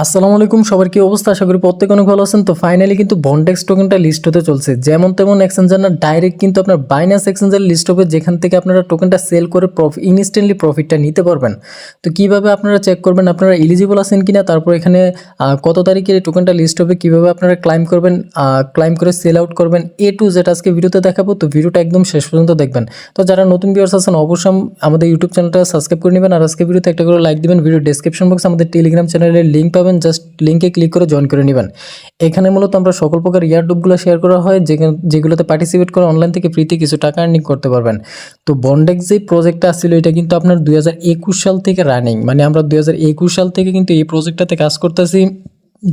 আসসালামু আলাইকুম, সবার কি অবস্থা? আশা করি প্রত্যেকে অনেক ভালো আছেন। তো ফাইনালি কিন্তু বন্ডেক্স টোকেনটা লিস্ট হতে চলছে। যেমন তেমন এক্সচেঞ্জার না, ডাইরেক্ট কিন্তু আপনার বাইন্যান্স এক্সচেঞ্জার লিস্ট হবে, যেখান থেকে আপনারা টোকেনটা সেল করে ইনস্ট্যান্টলি প্রফিটটা নিতে পারবেন। তো কিভাবে আপনারা চেক করবেন আপনারা এলিজিবল আছেন কিনা, তারপর এখানে কত তারিখে টোকেনটা লিস্ট হবে, কিভাবে আপনারা ক্লাইম করবেন, ক্লাইম করে সেল আউট করবেন, টু জেড আজকে ভিডিওতে দেখাবো। তো ভিডিওটা একদম শেষ পর্যন্ত দেখবেন। তো যারা নতুন ভিউয়ার্স আছেন অবশ্যই আমাদের ইউটিউব চ্যানেলটা সাবস্ক্রাইব করে নেবেন, আর আজকে ভিডিওতে একটা করে লাইক দিবেন। ভিডিও ডেসক্রিপশন বক্সে আমাদের টেলিগ্রাম চ্যানেলের লিঙ্ক পাবেন, জাস্ট লিঙ্কে ক্লিক করে জয়েন করে নেবেন। এখানে মূলত আমরা সকল প্রকার ইয়ারড্রপগুলো শেয়ার করা হয়, যেগুলোতে পার্টিসিপেট করে অনলাইন থেকে ফ্রিতে কিছু টাকা আর্নিং করতে পারবেন। তো বন্ডেক্স যে প্রজেক্টটা আসছিল এটা কিন্তু আপনার 2021 সাল থেকে রানিং, মানে আমরা 2021 সাল থেকে কিন্তু এই প্রজেক্টটাতে কাজ করতেছি।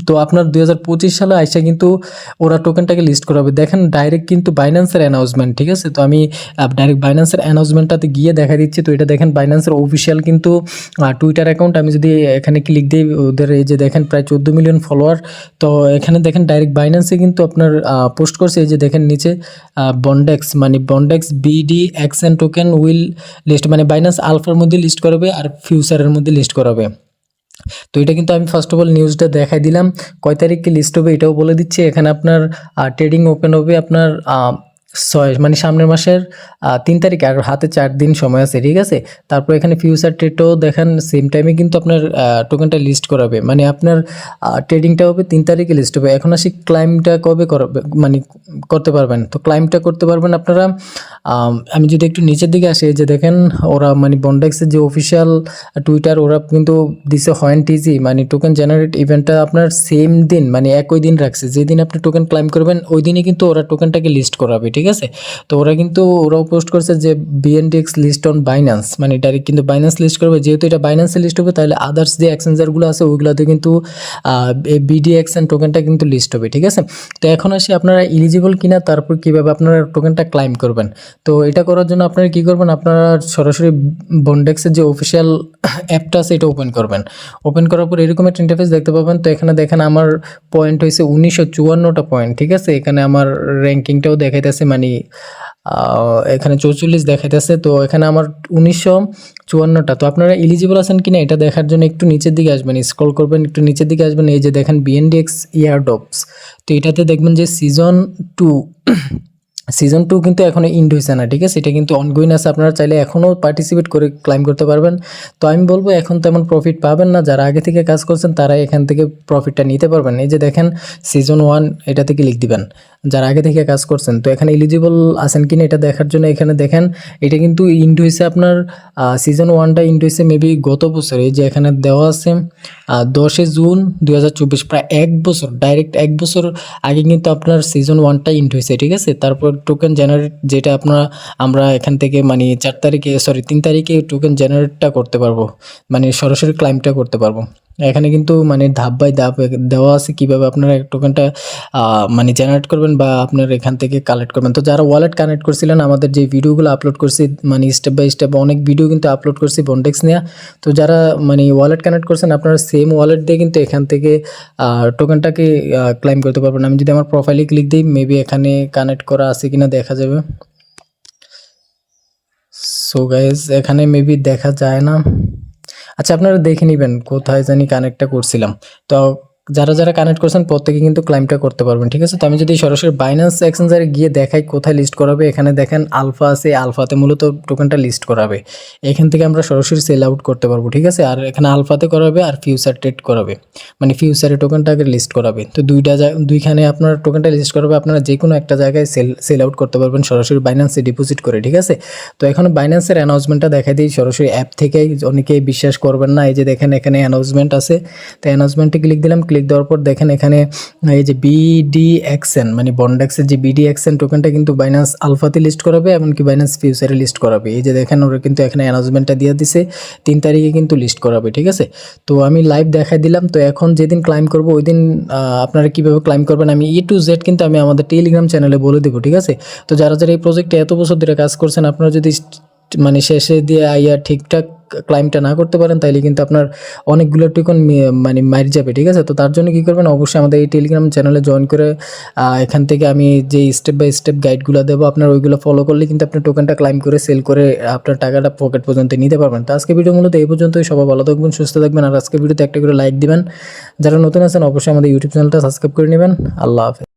তো আপনার 2025 সালে আইসা কিন্তু ওরা টোকেনটাকে লিস্ট করাবে। দেখেন ডাইরেক্ট কিন্তু বাইন্যান্সের অ্যানাউন্সমেন্ট, ঠিক আছে? তো আমি ডাইরেক্ট বাইন্যান্সের অ্যানাউন্সমেন্টটাতে গিয়ে দেখা দিচ্ছি। তো এটা দেখেন বাইন্যান্সের অফিসিয়াল কিন্তু টুইটার অ্যাকাউন্ট। আমি যদি এখানে ক্লিক দিই, ওদের এই যে দেখেন প্রায় 14 মিলিয়ন ফলোয়ার। তো এখানে দেখেন ডাইরেক্ট বাইন্যান্সে কিন্তু আপনার পোস্ট করছে, এই যে দেখেন নিচে বন্ডেক্স, মানে বন্ডেক্স BDXN টোকেন উইল লিস্ট, মানে বাইন্যান্স আলফার মধ্যে লিস্ট করাবে আর ফিউচারের মধ্যে লিস্ট করাবে। তো এটা কিন্তু আমি ফার্স্ট অফ অল নিউজটা দেখাই দিলাম, কয় তারিখে লিস্ট হবে এটাও বলে দিচ্ছি। এখানে আপনার ট্রেডিং ওপেন হবে আপনার মানে সামনের মাসের 3 তারিখ, আর হাতে 4 দিন সময় আছে, ঠিক আছে? তারপর এখানে ফিউচার ট্রেডও দেখেন সেম টাইমে কিন্তু আপনার টোকেনটা লিস্ট করাবে, মানে আপনার ট্রেডিংটা হবে 3 তারিখে লিস্ট হবে। এখন আসি ক্লাইমটা কবে করাবে, মানে করতে পারবেন। তো ক্লাইমটা করতে পারবেন আপনারা, আমি যদি একটু নিচের দিকে আসি, যে দেখেন ওরা মানে বন্ডেক্সের যে অফিসিয়াল টুইটার, ওরা কিন্তু দিছে হয়েন টিজি, মানে টোকেন জেনারেট ইভেন্টটা আপনার সেম দিন, মানে একই দিন রাখছে, যেদিন আপনি টোকেন ক্লাইম করবেন ওই দিনই কিন্তু ওরা টোকেনটাকে লিস্ট করাবে, ঠিক আছে? তো ওরাও পোস্ট করছে যে BNDX লিস্ট অন বাইন্যান্স, মানে ডাইরেক্ট কিন্তু বাইন্যান্স লিস্ট করবে। যেহেতু এটা বাইন্যান্সে লিস্ট হবে, তাহলে আদার্স যে এক্সচেঞ্জারগুলো আছে ওইগুলোতে কিন্তু BDXN টোকেনটা কিন্তু লিস্ট হবে, ঠিক আছে? তো এখন আসি আপনারা এলিজিবল কিনা, তারপর কিভাবে আপনারা টোকেনটা ক্লাইম করবেন। তো এটা করার জন্য আপনারা কি করবেন, আপনারা সরাসরি বন্ডেক্সের যে অফিসিয়াল অ্যাপটা আছে এটা ওপেন করবেন। ওপেন করার পর এরকম একটা ইন্টারফেস দেখতে পাবেন। তো এখানে দেখেন আমার পয়েন্ট হয়েছে 1954টা পয়েন্ট, ঠিক আছে? এখানে আমার র্যাঙ্কিংটাও দেখাইতেছে, মানে এখানে 44 দেখাইতেছে। তো এখানে আমার 1954টা। তো আপনারা এলিজিবল আছেন কিনা এটা দেখার জন্য একটু নিচের দিকে আসবেন, স্ক্রল করবেন, একটু নিচের দিকে আসবেন, এই যে দেখেন BNDX ইয়ারড্রপস। তো এটাতে দেখবেন যে সিজন 2 কিন্তু এখনো ইন্ড হয়েছে না, ঠিক আছে? এটা কিন্তু অনগোয়িং আছে, আপনারা চাইলে এখনও পার্টিসিপেট করে ক্লাইম করতে পারবেন। তো আমি বলবো এখন তেমন প্রফিট পাবেন না, যারা আগে থেকে কাজ করছেন তারাই এখান থেকে প্রফিটটা নিতে পারবেন। এই যে দেখেন সিজন 1, এটাতে ক্লিক দিবেন যারা আগে থেকে কাজ করছেন। তো এখানে এলিজিবল আছেন কিনা এটা দেখার জন্য এখানে দেখেন এটা কিন্তু ইন্ড হয়েছে আপনার সিজন 1টা ইন্ড হয়েছে মেবি গত বছর। এই যে এখানে দেওয়া আছে 10 জুন 2024, প্রায় 1 বছর, ডাইরেক্ট 1 বছর আগে কিন্তু আপনার সিজন 1টা ইন্ড হয়েছে, ঠিক আছে? তারপর টোকেন জেনারেট, যেটা আমরা এখান থেকে মানে 3 তারিখে টোকেন জেনারেটটা করতে পারবো, মানে সরাসরি ক্লাইমটা করতে পারবো। এখানে কিন্তু মানে ধাপ বাই ধাপ দেওয়া আছে কিভাবে আপনারা টোকেনটা মানে জেনারেট করবেন বা আপনার এখান থেকে কালেক্ট করবেন। তো যারা ওয়ালেট কানেক্ট করছিলেন, আমাদের যে ভিডিওগুলো আপলোড করছি, মানে স্টেপ বাই স্টেপ অনেক ভিডিও কিন্তু আপলোড করছি বন্ডেক্স নিয়ে। তো যারা মানে ওয়ালেট কানেক্ট করছেন, আপনারা সেম ওয়ালেট দিয়ে কিন্তু এখান থেকে টোকেনটাকে ক্লাইম করতে পারবেন। আমি যদি আমার প্রোফাইলে ক্লিক দিই, মেবি এখানে কানেক্ট করা আছে কিনা দেখা যাবে। সো গাইজ এখানে মেবি দেখা যায় না। আচ্ছা, আপনারা দেখে নেবেন কোথায় জানি কানেক্টটা করছিলাম। তো যারা কানেক্ট করছেন প্রত্যেকে কিন্তু ক্লাইমটা করতে পারবেন, ঠিক আছে? তো আমি যদি সরাসরি বাইন্যান্স এক্সচেঞ্জারে গিয়ে দেখাই কোথায় লিস্ট করাবে, এখানে দেখেন আলফা আছে, আলফাতে মূলত টোকেনটা লিস্ট করাবে। এখান থেকে আমরা সরাসরি সেল আউট করতে পারবো, ঠিক আছে? আর এখানে আলফাতে করাবে আর ফিউচার ট্রেড করাবে, মানে ফিউচারে টোকেনটাকে লিস্ট করাবে। তো দুইখানে আপনার টোকেনটা লিস্ট করাবে, আপনারা যে কোনো একটা জায়গায় সেল আউট করতে পারবেন সরাসরি বাইন্যান্সে ডিপোজিট করে, ঠিক আছে? তো এখন বাইন্যান্সের অ্যানাউন্সমেন্টটা দেখাই দিই সরাসরি অ্যাপ থেকেই, অনেকেই বিশ্বাস করবেন না। এই যে দেখেন এখানে অ্যানাউন্সমেন্ট আছে। তো অ্যানাউন্সমেন্টে ক্লিক দিলাম, ক্লিক দেওয়ার পর দেখেন এখানে এই যে BDXN, মানে বন্ডেক্সের যে BDXN টোকেনটা কিন্তু বাইন্যান্স আলফাতে লিস্ট করাবে, এমনকি বাইন্যান্স ফিউচারে লিস্ট করাবে। এই যে দেখেন ওরা কিন্তু এখানে অ্যানাউন্সমেন্টটা দিয়ে দিছে 3 তারিখে কিন্তু লিস্ট করাবে, ঠিক আছে? তো আমি লাইভ দেখাই দিলাম। তো এখন যেদিন ক্লাইম করবো ওই দিন আপনারা কীভাবে ক্লাইম করবেন আমি টু জেড কিন্তু আমি আমাদের টেলিগ্রাম চ্যানেলে বলে দেবো, ঠিক আছে? তো যারা এই প্রজেক্টে এত বছর ধরে কাজ করছেন, আপনারা যদি মানে শেষে দিয়ে আইয়া ঠিকঠাক ক্লাইমটা না করতে পারেন তাইলে কিন্তু আপনার অনেকগুলো টোকেন মানে মারি যাবে, ঠিক আছে? তো তার জন্য কী করবেন, অবশ্যই আমাদের এই টেলিগ্রাম চ্যানেলে জয়েন করে এখান থেকে আমি যে স্টেপ বাই স্টেপ গাইডগুলো দেবো আপনার ওইগুলো ফলো করলে কিন্তু আপনি টোকেনটা ক্লাইম করে সেল করে আপনার টাকাটা পকেট পর্যন্ত নিতে পারবেন। তো আজকে ভিডিও মূলত এই পর্যন্তই। সবাই ভালো থাকবেন, সুস্থ থাকবেন, আর আজকে ভিডিওতে একটা করে লাইক দিবেন। যারা নতুন আছেন অবশ্যই আমাদের ইউটিউব চ্যানেলটা সাবস্ক্রাইব করে নেবেন। আল্লাহ হাফেজ।